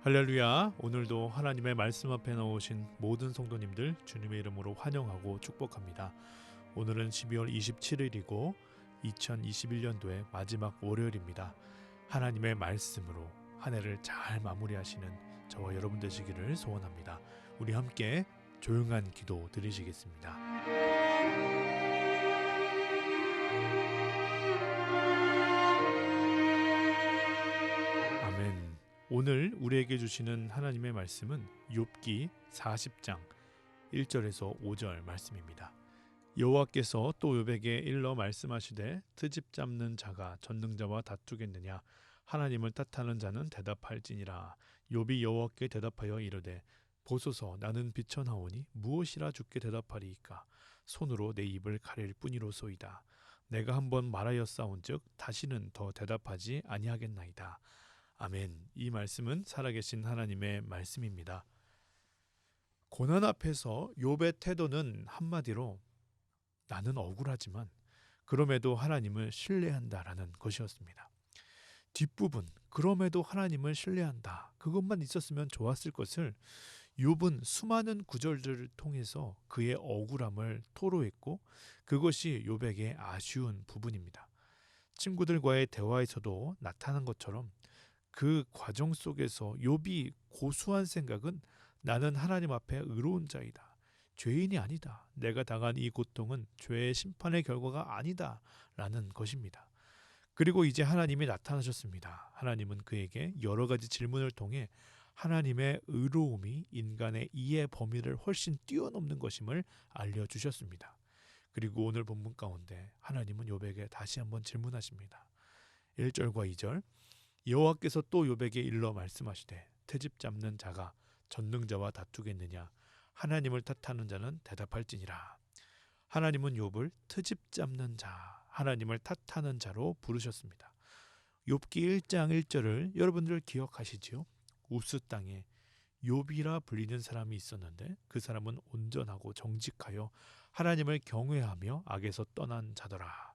할렐루야. 오늘도 하나님의 말씀 앞에 나오신 모든 성도님들 주님의 이름으로 환영하고 축복합니다. 오늘은 12월 27일이고 2021년도의 마지막 월요일입니다. 하나님의 말씀으로 한 해를 잘 마무리하시는 저와 여러분 되시기를 소원합니다. 우리 함께 조용한 기도 드리시겠습니다. 아멘. 오늘 우리에게 주시는 하나님의 말씀은 욥기 40장 1절에서 5절 말씀입니다. 여호와께서 또 욥에게 일러 말씀하시되 트집 잡는 자가 전능자와 다투겠느냐 하나님을 탓하는 자는 대답할지니라. 욥이 여호와께 대답하여 이르되 보소서 나는 비천하오니 무엇이라 주께 대답하리이까. 손으로 내 입을 가릴 뿐이로소이다. 내가 한번 말하였사온즉 다시는 더 대답하지 아니하겠나이다. 아멘. 이 말씀은 살아계신 하나님의 말씀입니다. 고난 앞에서 욥의 태도는 한마디로 나는 억울하지만 그럼에도 하나님을 신뢰한다라는 것이었습니다. 뒷부분 그럼에도 하나님을 신뢰한다. 그것만 있었으면 좋았을 것을 욥은 수많은 구절들을 통해서 그의 억울함을 토로했고 그것이 욥에게 아쉬운 부분입니다. 친구들과의 대화에서도 나타난 것처럼 그 과정 속에서 욥이 고수한 생각은 나는 하나님 앞에 의로운 자이다. 죄인이 아니다. 내가 당한 이 고통은 죄의 심판의 결과가 아니다. 라는 것입니다. 그리고 이제 하나님이 나타나셨습니다. 하나님은 그에게 여러 가지 질문을 통해 하나님의 의로움이 인간의 이해 범위를 훨씬 뛰어넘는 것임을 알려주셨습니다. 그리고 오늘 본문 가운데 하나님은 욥에게 다시 한번 질문하십니다. 1절과 2절 여호와께서 또 욥에게 일러 말씀하시되 트집 잡는 자가 전능자와 다투겠느냐 하나님을 탓하는 자는 대답할지니라. 하나님은 욥을 트집 잡는 자, 하나님을 탓하는 자로 부르셨습니다. 욥기 1장 1절을 여러분들 기억하시지요? 우스 땅에 욥이라 불리는 사람이 있었는데 그 사람은 온전하고 정직하여 하나님을 경외하며 악에서 떠난 자더라.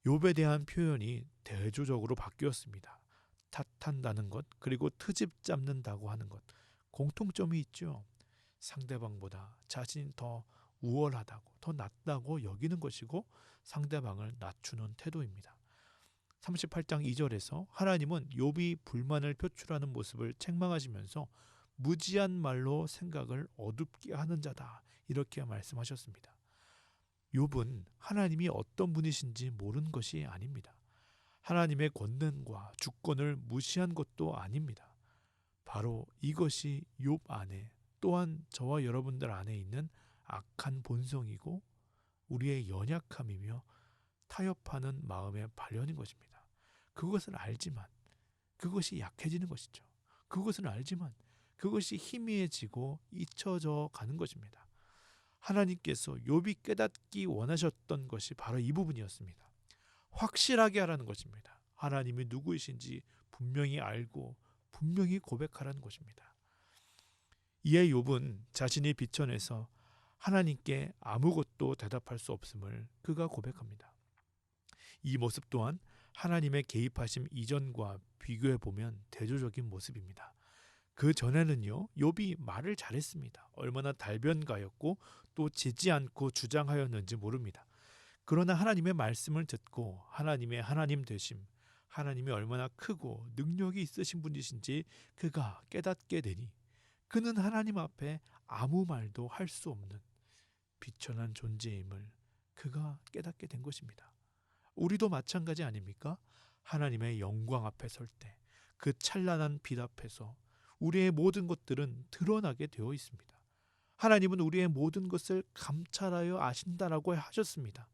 욥에 대한 표현이 대조적으로 바뀌었습니다. 탓한다는 것 그리고 트집 잡는다고 하는 것 공통점이 있죠. 상대방보다 자신이 더 우월하다고 더 낫다고 여기는 것이고 상대방을 낮추는 태도입니다. 38장 2절에서 하나님은 욥이 불만을 표출하는 모습을 책망하시면서 무지한 말로 생각을 어둡게 하는 자다 이렇게 말씀하셨습니다. 욥은 하나님이 어떤 분이신지 모르는 것이 아닙니다. 하나님의 권능과 주권을 무시한 것도 아닙니다. 바로 이것이 욥 안에 또한 저와 여러분들 안에 있는 악한 본성이고 우리의 연약함이며 타협하는 마음의 발현인 것입니다. 그것을 알지만 그것이 약해지는 것이죠. 그것을 알지만 그것이 희미해지고 잊혀져 가는 것입니다. 하나님께서 욥이 깨닫기 원하셨던 것이 바로 이 부분이었습니다. 확실하게 하라는 것입니다. 하나님이 누구이신지 분명히 알고 분명히 고백하라는 것입니다. 이에 욥은 자신이 비천해서 하나님께 아무것도 대답할 수 없음을 그가 고백합니다. 이 모습 또한 하나님의 개입하심 이전과 비교해 보면 대조적인 모습입니다. 그 전에는요, 욥이 말을 잘했습니다. 얼마나 달변가였고 또 지지 않고 주장하였는지 모릅니다. 그러나 하나님의 말씀을 듣고 하나님의 하나님 되심, 하나님이 얼마나 크고 능력이 있으신 분이신지 그가 깨닫게 되니 그는 하나님 앞에 아무 말도 할 수 없는 비천한 존재임을 그가 깨닫게 된 것입니다. 우리도 마찬가지 아닙니까? 하나님의 영광 앞에 설 때 그 찬란한 빛 앞에서 우리의 모든 것들은 드러나게 되어 있습니다. 하나님은 우리의 모든 것을 감찰하여 아신다라고 하셨습니다.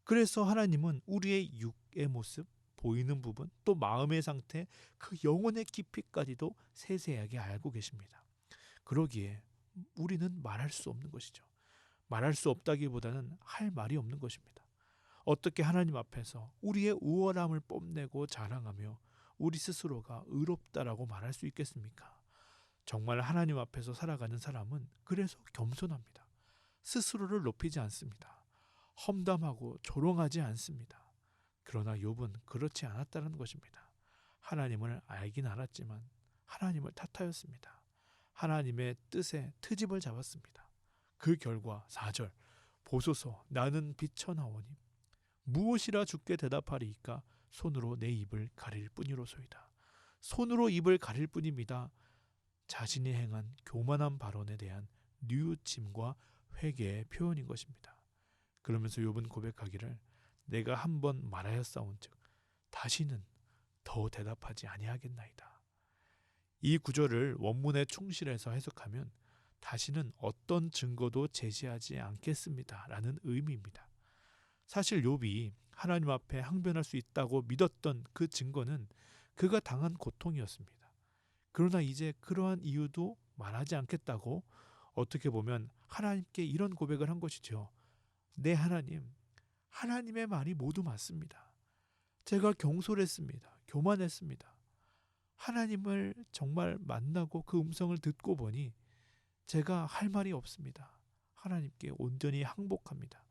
그래서 하나님은 우리의 육의 모습, 보이는 부분, 또 마음의 상태, 그 영혼의 깊이까지도 세세하게 알고 계십니다. 그러기에 우리는 말할 수 없는 것이죠. 말할 수 없다기보다는 할 말이 없는 것입니다. 어떻게 하나님 앞에서 우리의 우월함을 뽐내고 자랑하며 우리 스스로가 의롭다라고 말할 수 있겠습니까? 정말 하나님 앞에서 살아가는 사람은 그래서 겸손합니다. 스스로를 높이지 않습니다. 험담하고 조롱하지 않습니다. 그러나 욥은 그렇지 않았다는 것입니다. 하나님을 알긴 알았지만 하나님을 탓하였습니다. 하나님의 뜻에 트집을 잡았습니다. 그 결과 4절 보소서 나는 비천하오니 무엇이라 주께 대답하리이까 손으로 내 입을 가릴 뿐이로소이다. 손으로 입을 가릴 뿐입니다. 자신이 행한 교만한 발언에 대한 뉘우침과 회개의 표현인 것입니다. 그러면서 욥은 고백하기를 내가 한번 말하였사온즉 다시는 더 대답하지 아니하겠나이다. 이 구절을 원문에 충실해서 해석하면 다시는 어떤 증거도 제시하지 않겠습니다 라는 의미입니다. 사실 욥이 하나님 앞에 항변할 수 있다고 믿었던 그 증거는 그가 당한 고통이었습니다. 그러나 이제 그러한 이유도 말하지 않겠다고 어떻게 보면 하나님께 이런 고백을 한 것이죠. 네 하나님, 하나님의 말이 모두 맞습니다. 제가 경솔했습니다. 교만했습니다. 하나님을 정말 만나고 그 음성을 듣고 보니 제가 할 말이 없습니다. 하나님께 온전히 항복합니다.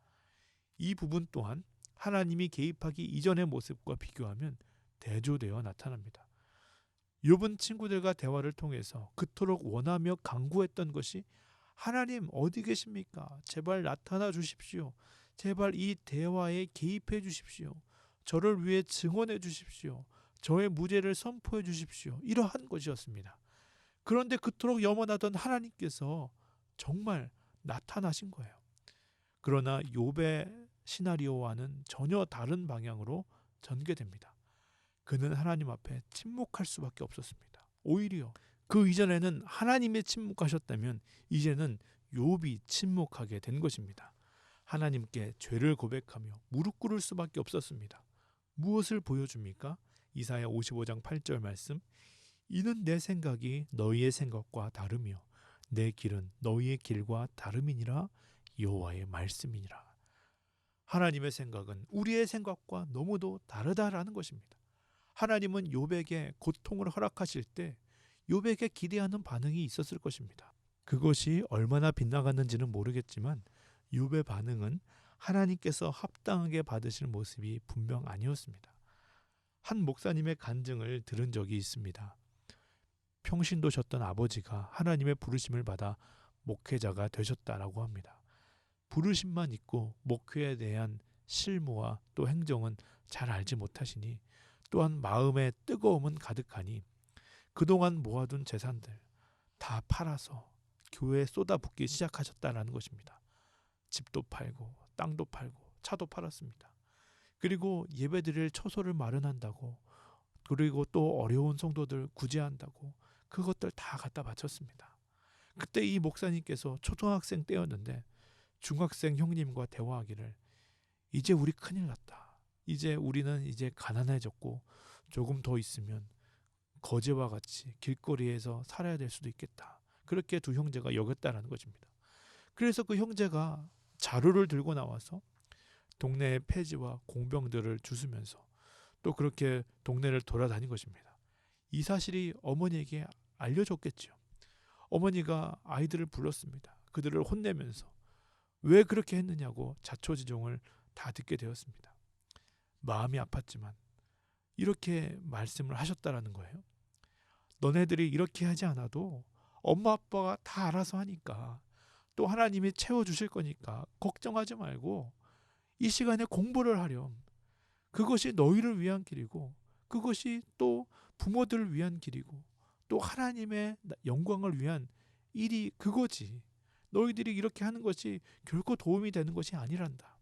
이 부분 또한 하나님이 개입하기 이전의 모습과 비교하면 대조되어 나타납니다. 욥은 친구들과 대화를 통해서 그토록 원하며 간구했던 것이 하나님 어디 계십니까? 제발 나타나 주십시오. 제발 이 대화에 개입해 주십시오. 저를 위해 증언해 주십시오. 저의 무죄를 선포해 주십시오. 이러한 것이었습니다. 그런데 그토록 염원하던 하나님께서 정말 나타나신 거예요. 그러나 욥의 시나리오와는 전혀 다른 방향으로 전개됩니다. 그는 하나님 앞에 침묵할 수밖에 없었습니다. 오히려 그 이전에는 하나님이 침묵하셨다면 이제는 욥이 침묵하게 된 것입니다. 하나님께 죄를 고백하며 무릎 꿇을 수밖에 없었습니다. 무엇을 보여줍니까? 이사야 55장 8절 말씀 이는 내 생각이 너희의 생각과 다르며 내 길은 너희의 길과 다름이니라 여호와의 말씀이니라. 하나님의 생각은 우리의 생각과 너무도 다르다라는 것입니다. 하나님은 욥에게 고통을 허락하실 때 욥에게 기대하는 반응이 있었을 것입니다. 그것이 얼마나 빗나갔는지는 모르겠지만 욥의 반응은 하나님께서 합당하게 받으실 모습이 분명 아니었습니다. 한 목사님의 간증을 들은 적이 있습니다. 평신도셨던 아버지가 하나님의 부르심을 받아 목회자가 되셨다라고 합니다. 부르심만 있고 목회에 대한 실무와 또 행정은 잘 알지 못하시니 또한 마음에 뜨거움은 가득하니 그동안 모아둔 재산들 다 팔아서 교회에 쏟아붓기 시작하셨다라는 것입니다. 집도 팔고 땅도 팔고 차도 팔았습니다. 그리고 예배드릴 처소를 마련한다고 그리고 또 어려운 성도들 구제한다고 그것들 다 갖다 바쳤습니다. 그때 이 목사님께서 초등학생 때였는데 중학생 형님과 대화하기를 이제 우리 큰일 났다. 이제 우리는 이제 가난해졌고 조금 더 있으면 거제와 같이 길거리에서 살아야 될 수도 있겠다. 그렇게 두 형제가 여겼다라는 것입니다. 그래서 그 형제가 자루를 들고 나와서 동네의 폐지와 공병들을 주스면서 또 그렇게 동네를 돌아다닌 것입니다. 이 사실이 어머니에게 알려졌겠죠. 어머니가 아이들을 불렀습니다. 그들을 혼내면서 왜 그렇게 했느냐고 자초지종을 다 듣게 되었습니다. 마음이 아팠지만 이렇게 말씀을 하셨다라는 거예요. 너네들이 이렇게 하지 않아도 엄마 아빠가 다 알아서 하니까 또 하나님이 채워주실 거니까 걱정하지 말고 이 시간에 공부를 하렴. 그것이 너희를 위한 길이고 그것이 또 부모들을 위한 길이고 또 하나님의 영광을 위한 일이 그거지. 너희들이 이렇게 하는 것이 결코 도움이 되는 것이 아니란다.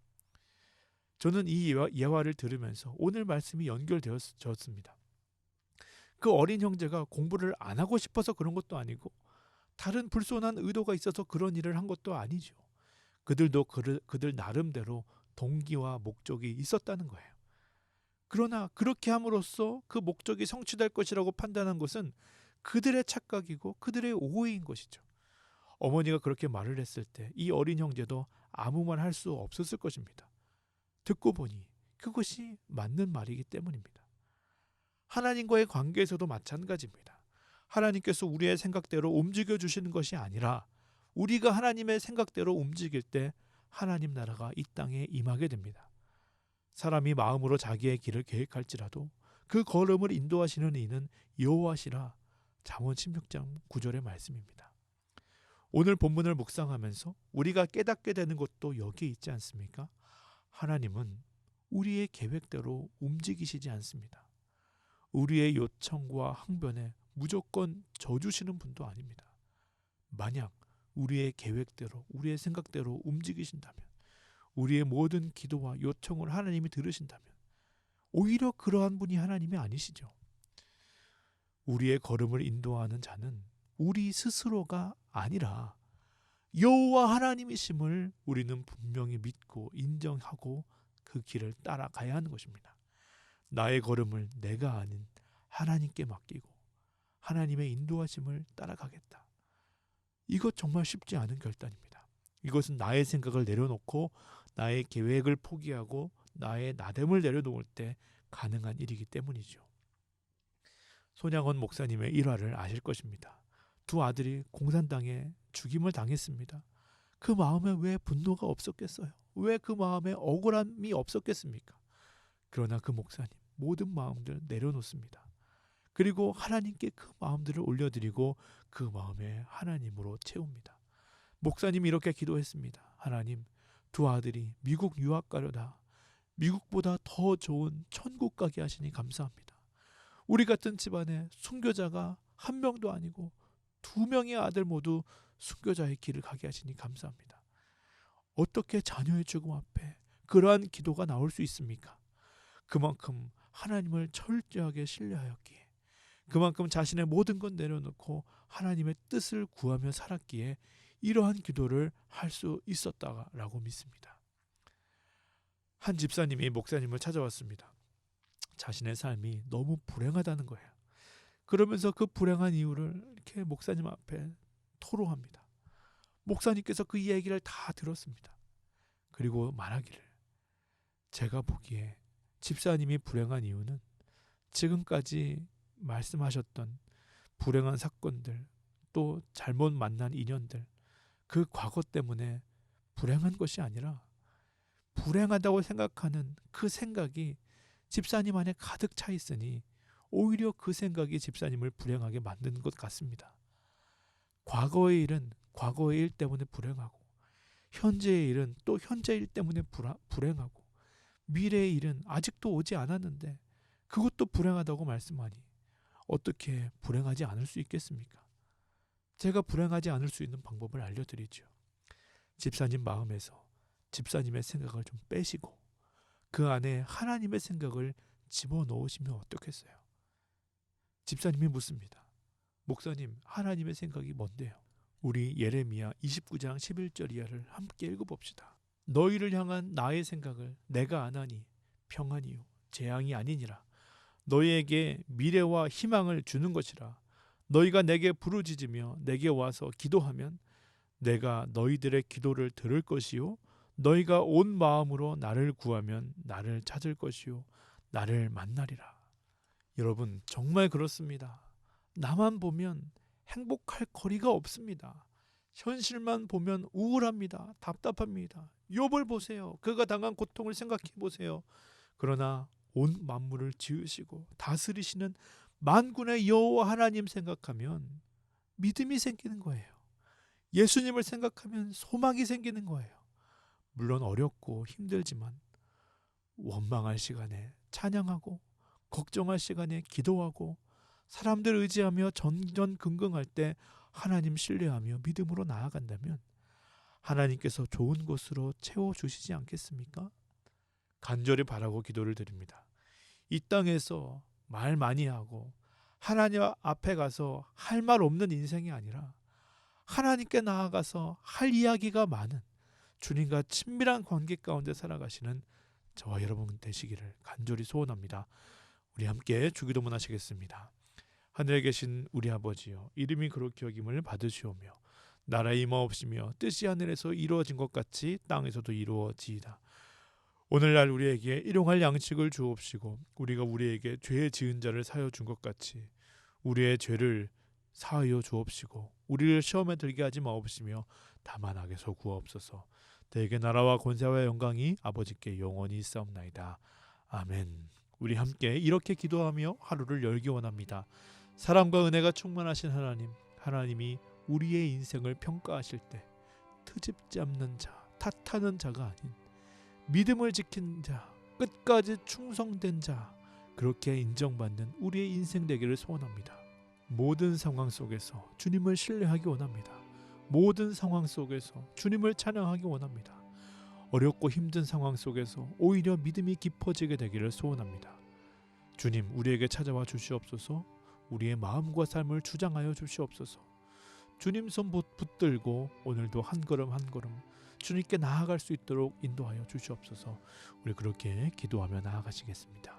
저는 이 예화를 들으면서 오늘 말씀이 연결되었습니다. 그 어린 형제가 공부를 안 하고 싶어서 그런 것도 아니고 다른 불손한 의도가 있어서 그런 일을 한 것도 아니죠. 그들도 그들 나름대로 동기와 목적이 있었다는 거예요. 그러나 그렇게 함으로써 그 목적이 성취될 것이라고 판단한 것은 그들의 착각이고 그들의 오해인 것이죠. 어머니가 그렇게 말을 했을 때 이 어린 형제도 아무 말 할 수 없었을 것입니다. 듣고 보니 그것이 맞는 말이기 때문입니다. 하나님과의 관계에서도 마찬가지입니다. 하나님께서 우리의 생각대로 움직여 주시는 것이 아니라 우리가 하나님의 생각대로 움직일 때 하나님 나라가 이 땅에 임하게 됩니다. 사람이 마음으로 자기의 길을 계획할지라도 그 걸음을 인도하시는 이는 여호와시라 잠언 16장 9절의 말씀입니다. 오늘 본문을 묵상하면서 우리가 깨닫게 되는 것도 여기에 있지 않습니까? 하나님은 우리의 계획대로 움직이시지 않습니다. 우리의 요청과 항변에 무조건 져주시는 분도 아닙니다. 만약 우리의 계획대로, 우리의 생각대로 움직이신다면, 우리의 모든 기도와 요청을 하나님이 들으신다면 오히려 그러한 분이 하나님이 아니시죠. 우리의 걸음을 인도하는 자는 우리 스스로가 아니라 여호와 하나님이심을 우리는 분명히 믿고 인정하고 그 길을 따라가야 하는 것입니다. 나의 걸음을 내가 아닌 하나님께 맡기고 하나님의 인도하심을 따라가겠다. 이것 정말 쉽지 않은 결단입니다. 이것은 나의 생각을 내려놓고 나의 계획을 포기하고 나의 나됨을 내려놓을 때 가능한 일이기 때문이죠. 손양원 목사님의 일화를 아실 것입니다. 두 아들이 공산당에 죽임을 당했습니다. 그 마음에 왜 분노가 없었겠어요? 왜 그 마음에 억울함이 없었겠습니까? 그러나 그 목사님 모든 마음들을 내려놓습니다. 그리고 하나님께 그 마음들을 올려드리고 그 마음에 하나님으로 채웁니다. 목사님이 이렇게 기도했습니다. 하나님, 두 아들이 미국 유학 가려다 미국보다 더 좋은 천국 가게 하시니 감사합니다. 우리 같은 집안에 순교자가 한 명도 아니고 두 명의 아들 모두 순교자의 길을 가게 하시니 감사합니다. 어떻게 자녀의 죽음 앞에 그러한 기도가 나올 수 있습니까? 그만큼 하나님을 철저하게 신뢰하였기에, 그만큼 자신의 모든 것 내려놓고 하나님의 뜻을 구하며 살았기에 이러한 기도를 할 수 있었다라고 믿습니다. 한 집사님이 목사님을 찾아왔습니다. 자신의 삶이 너무 불행하다는 거예요. 그러면서 그 불행한 이유를 이렇게 목사님 앞에 토로합니다. 목사님께서 그 이야기를 다 들었습니다. 그리고 말하기를, 제가 보기에 집사님이 불행한 이유는 지금까지 말씀하셨던 불행한 사건들, 또 잘못 만난 인연들, 그 과거 때문에 불행한 것이 아니라 불행하다고 생각하는 그 생각이 집사님 안에 가득 차 있으니 오히려 그 생각이 집사님을 불행하게 만든 것 같습니다. 과거의 일은 과거의 일 때문에 불행하고, 현재의 일은 또 현재 일 때문에 불행하고, 미래의 일은 아직도 오지 않았는데 그것도 불행하다고 말씀하니 어떻게 불행하지 않을 수 있겠습니까? 제가 불행하지 않을 수 있는 방법을 알려드리죠. 집사님 마음에서 집사님의 생각을 좀 빼시고 그 안에 하나님의 생각을 집어넣으시면 어떻겠어요? 집사님이 묻습니다. 목사님, 하나님의 생각이 뭔데요? 우리 예레미야 29장 11절 이하를 함께 읽어봅시다. 너희를 향한 나의 생각을 내가 아나니 평안이요 재앙이 아니니라. 너희에게 미래와 희망을 주는 것이라. 너희가 내게 부르짖으며 내게 와서 기도하면 내가 너희들의 기도를 들을 것이요 너희가 온 마음으로 나를 구하면 나를 찾을 것이요 나를 만나리라. 여러분, 정말 그렇습니다. 나만 보면 행복할 거리가 없습니다. 현실만 보면 우울합니다. 답답합니다. 욥을 보세요. 그가 당한 고통을 생각해 보세요. 그러나 온 만물을 지으시고 다스리시는 만군의 여호와 하나님 생각하면 믿음이 생기는 거예요. 예수님을 생각하면 소망이 생기는 거예요. 물론 어렵고 힘들지만 원망할 시간에 찬양하고, 걱정할 시간에 기도하고, 사람들 의지하며 전전긍긍할 때 하나님 신뢰하며 믿음으로 나아간다면 하나님께서 좋은 곳으로 채워주시지 않겠습니까? 간절히 바라고 기도를 드립니다. 이 땅에서 말 많이 하고 하나님 앞에 가서 할 말 없는 인생이 아니라 하나님께 나아가서 할 이야기가 많은 주님과 친밀한 관계 가운데 살아가시는 저와 여러분 되시기를 간절히 소원합니다. 우리 함께 주기도문 하시겠습니다. 하늘에 계신 우리 아버지여, 이름이 그렇게 여김을 받으시오며 나라의 임하옵시며 뜻이 하늘에서 이루어진 것 같이 땅에서도 이루어지이다. 오늘날 우리에게 일용할 양식을 주옵시고 우리가 우리에게 죄 지은 자를 사하여 준 것 같이 우리의 죄를 사하여 주옵시고 우리를 시험에 들게 하지 마옵시며 다만 악에서 구하옵소서. 대개 나라와 권세와 영광이 아버지께 영원히 있사옵나이다. 아멘. 우리 함께 이렇게 기도하며 하루를 열기 원합니다. 사랑과 은혜가 충만하신 하나님, 하나님이 우리의 인생을 평가하실 때 트집 잡는 자, 탓하는 자가 아닌 믿음을 지킨 자, 끝까지 충성된 자, 그렇게 인정받는 우리의 인생 되기를 소원합니다. 모든 상황 속에서 주님을 신뢰하기 원합니다. 모든 상황 속에서 주님을 찬양하기 원합니다. 어렵고 힘든 상황 속에서 오히려 믿음이 깊어지게 되기를 소원합니다. 주님, 우리에게 찾아와 주시옵소서. 우리의 마음과 삶을 주장하여 주시옵소서. 주님 손 붙들고 오늘도 한 걸음 한 걸음 주님께 나아갈 수 있도록 인도하여 주시옵소서. 우리 그렇게 기도하며 나아가시겠습니다.